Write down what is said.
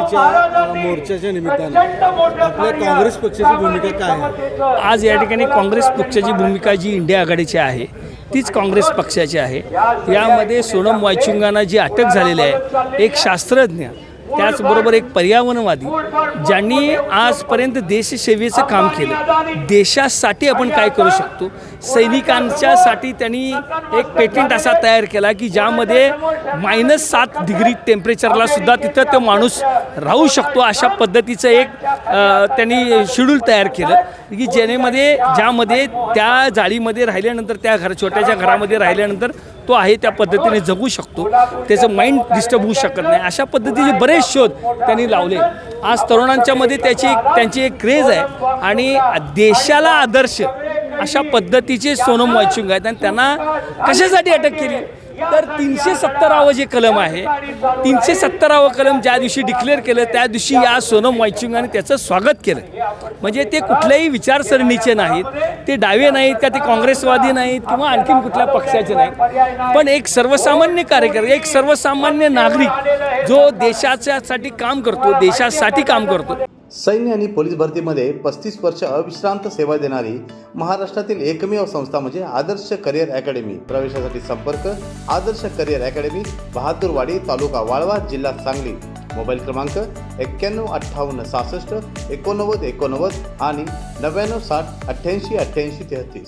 दिवाळीच्या मोर्चाच्या निमित्तानं आपल्या काँग्रेस पक्षाची भूमिका काय आहे? आज या ठिकाणी काँग्रेस पक्षाची भूमिका जी इंडिया आघाडीची आहे तीच काँग्रेस पक्षाची आहे। यामध्ये सोनम वाईचुंगांना जी अटक झालेली आहे, एक शास्त्रज्ञ त्याचबरोबर एक पर्यावरणवादी ज्यांनी आजपर्यंत देशसेवेचं काम केलं, देशासाठी आपण काय करू शकतो, सैनिकांच्यासाठी त्यांनी एक पेटेंट असा तयार केला की ज्यामध्ये -7 डिग्री टेम्परेचरला सुद्धा तिथं तो माणूस राहू शकतो, अशा पद्धतीचं एक त्यांनी शेड्यूल तयार केलं की ज्यामध्ये त्या जाळीमध्ये राहिल्यानंतर त्या छोट्याशा घरामध्ये राहिल्यानंतर तो आहे त्या पद्धतीने जगू शकतो, त्याचं माइंड डिस्टर्ब होऊ शकत नाही, अशा पद्धतीचे बरेच शोध त्यांनी लावले। आज तरुणांच्या मध्ये त्यांची एक क्रेज आहे आणि देशाला आदर्श अशा पद्धतीचे सोनम वाईचुंग आहेत। आणि त्यांना कशासाठी अटक केली तर 370 जे कलम आहे, 370 कलम ज्या दिवशी डिक्लेअर केलं त्या दिवशी या सोनम वाईचुंगाने त्याचं स्वागत केलं। म्हणजे ते कुठल्याही विचारसरणीचे नाहीत, ते डावे नाहीत का ते काँग्रेसवादी नाहीत किंवा आणखीन कुठल्या पक्षाचे नाहीत, पण एक सर्वसामान्य कार्यकर्ता, एक सर्वसामान्य नागरिक जो देशासाठी काम करतो, देशासाठी काम करतो। सैन्य आणि पोलीस भरतीमध्ये 35 वर्ष अविश्रांत सेवा देणारी महाराष्ट्रातील एकमेव संस्था म्हणजे आदर्श करिअर अकॅडमी। प्रवेशासाठी संपर्क आदर्श करिअर अकॅडमी, बहादूरवाडी, तालुका वाळवा, जिल्हा सांगली। मोबाईल क्रमांक 91 58 66 89 89 आणि 99 60 88 88 33।